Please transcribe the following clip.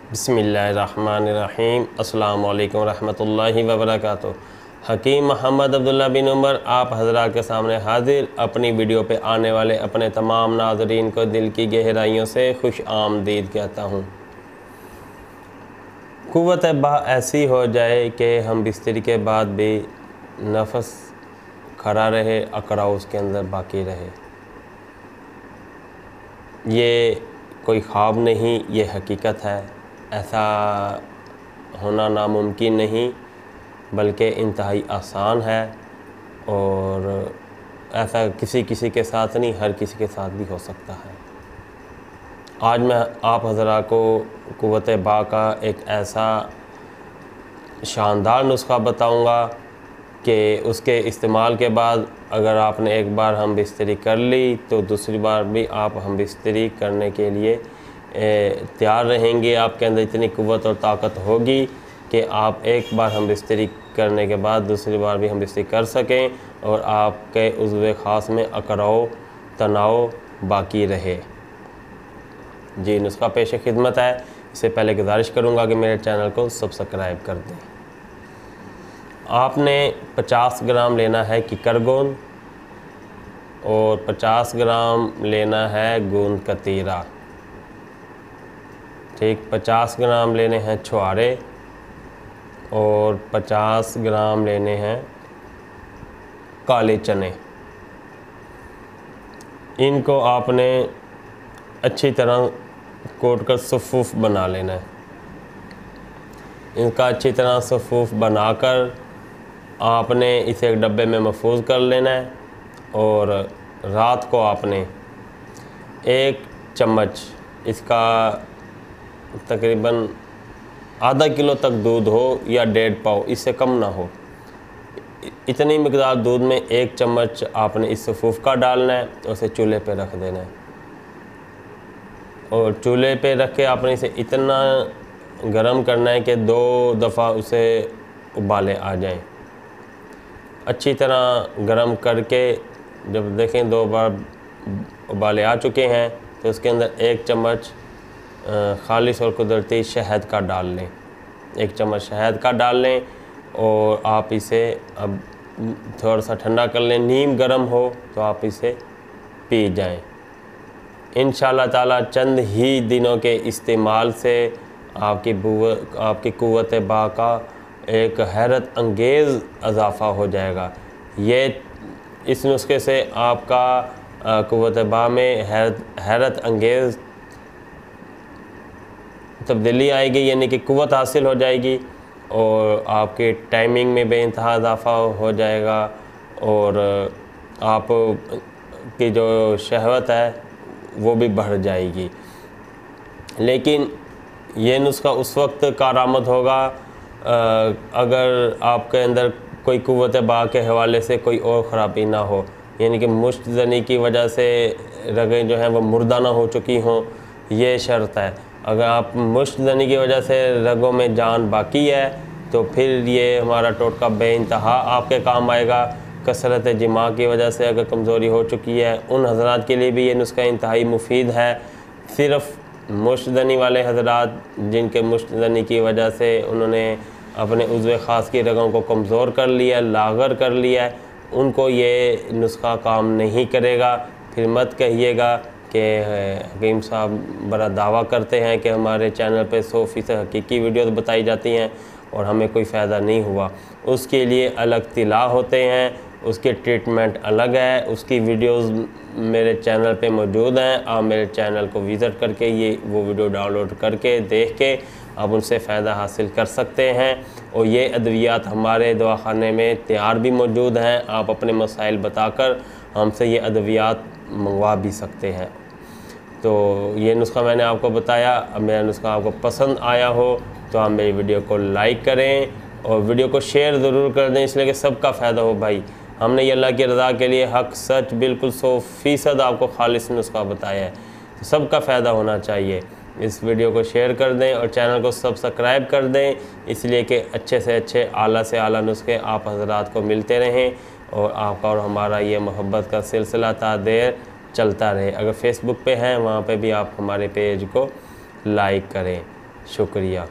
बिस्मिल्लाहिर्रहमानिर्रहीम। अस्सलामु अलैकुम रहमतुल्लाहि व बरकातुहू। हकीम मोहम्मद अब्दुल्ला बिन उमर आप हज़रात के सामने हाजिर। अपनी वीडियो पे आने वाले अपने तमाम नाज़रीन को दिल की गहराइयों से खुश आमदीद कहता हूँ। क़ुव्वत बा ऐसी हो जाए कि हम बिस्तरी के बाद भी नफस खड़ा रहे, अकड़ा उसके अंदर बाकी रहे। ये कोई ख्वाब नहीं, ये हकीकत है। ऐसा होना नामुमकिन नहीं बल्कि इंतहाई आसान है, और ऐसा किसी किसी के साथ नहीं, हर किसी के साथ भी हो सकता है। आज मैं आप हज़रा को क़ुव्वत बा का एक ऐसा शानदार नुस्खा बताऊंगा कि उसके इस्तेमाल के बाद अगर आपने एक बार हम बिस्तरी कर ली तो दूसरी बार भी आप हम बिस्तरी करने के लिए तैयार रहेंगे। आपके अंदर इतनी क़ुव्वत और ताकत होगी कि आप एक बार हम बिस्तरी करने के बाद दूसरी बार भी हम बिस्तरी कर सकें और आपके उज़्व ख़ास में अकड़ाव तनाव बाकी रहे। जी, नुस्खा पेश खिदमत है। इससे पहले गुजारिश करूँगा कि मेरे चैनल को सब्सक्राइब कर दें। आपने 50 ग्राम लेना है किकर गोंद और 50 ग्राम लेना है गोंद कतीरा। ठीक, 50 ग्राम लेने हैं छुहारे और 50 ग्राम लेने हैं काले चने। इनको आपने अच्छी तरह कोट कर सफ़ूफ़ बना लेना है। इनका अच्छी तरह सफ़ूफ़ बनाकर आपने इसे एक डब्बे में महफूज कर लेना है, और रात को आपने 1 चम्मच इसका तकरीबन आधा किलो तक दूध हो या 1.5 पाव, इससे कम ना हो, इतनी मिकदार दूध में 1 चम्मच आपने इस सफ़ूफ़ का डालना है और उसे चूल्हे पे रख देना है। और चूल्हे पे रख के आपने इसे इतना गरम करना है कि 2 दफ़ा उसे उबाले आ जाएं। अच्छी तरह गरम करके जब देखें 2 बार उबाले आ चुके हैं तो उसके अंदर 1 चम्मच खालिस और कुदरती शहद का डाल लें। 1 चम्मच शहद का डाल लें और आप इसे अब थोड़ा सा ठंडा कर लें। नीम गर्म हो तो आप इसे पी जाएं। इंशाअल्लाह ताला चंद ही दिनों के इस्तेमाल से आपकी क़ुव्वत बा का एक हैरत अंगेज़ इजाफ़ा हो जाएगा। ये इस नुस्खे से आपका क़ुव्वत बा में हैरत अंगेज़ तब्दीली आएगी, यानी कि क़ुव्वत हासिल हो जाएगी और आपके टाइमिंग में बेइंतहा इजाफ़ा हो जाएगा, और आप की जो शहवत है वो भी बढ़ जाएगी। लेकिन ये नुस्खा उस वक्त कारआमद होगा अगर आपके अंदर कोई क़ुव्वत बा के हवाले से कोई और ख़राबी ना हो, यानी कि मुश्त ज़नी की वजह से रगें जो हैं वो मुर्दा ना हो चुकी हों, ये शर्त है। अगर आप मुश्त ज़नी की वजह से रगों में जान बाकी है तो फिर ये हमारा टोटका बेइंतहा आपके काम आएगा। कसरत जिमा की वजह से अगर कमज़ोरी हो चुकी है, उन हज़रात के लिए भी ये नुस्खा इंतहाई मुफीद है। सिर्फ़ मुश्तदनी वाले हज़रात जिनके मुश्तदनी की वजह से उन्होंने अपने उज़्व ख़ास की रगों को कमज़ोर कर लिया, लागर कर लिया, उनको ये नुस्खा काम नहीं करेगा। फिर मत कहिएगा कि हकीम साहब बड़ा दावा करते हैं कि हमारे चैनल पे 100% हकीकी वीडियोस बताई जाती हैं और हमें कोई फ़ायदा नहीं हुआ। उसके लिए अलग तिला होते हैं, उसके ट्रीटमेंट अलग है, उसकी वीडियोस मेरे चैनल पे मौजूद हैं। आप मेरे चैनल को विज़िट करके वो वीडियो डाउनलोड करके देख के आप उनसे फ़ायदा हासिल कर सकते हैं। और ये अद्वियात हमारे दवाखाने में तैयार भी मौजूद हैं। आप अपने मसाइल बताकर हमसे ये अद्वियात मंगवा भी सकते हैं। तो ये नुस्खा मैंने आपको बताया। अब मेरा नुस्खा आपको पसंद आया हो तो आप मेरी वीडियो को लाइक करें और वीडियो को शेयर ज़रूर कर दें, इसलिए कि सबका फ़ायदा हो। भाई, हमने ये अल्लाह की रज़ा के लिए हक़ सच बिल्कुल 100% आपको खालिस नुस्खा बताया है, तो सबका फ़ायदा होना चाहिए। इस वीडियो को शेयर कर दें और चैनल को सब्सक्राइब कर दें, इसलिए कि अच्छे से अच्छे आला से आला नुस्खे आप हज़रात को मिलते रहें और आपका और हमारा ये मोहब्बत का सिलसिला ता देर चलता रहे। अगर फेसबुक पे हैं वहाँ पे भी आप हमारे पेज को लाइक करें। शुक्रिया।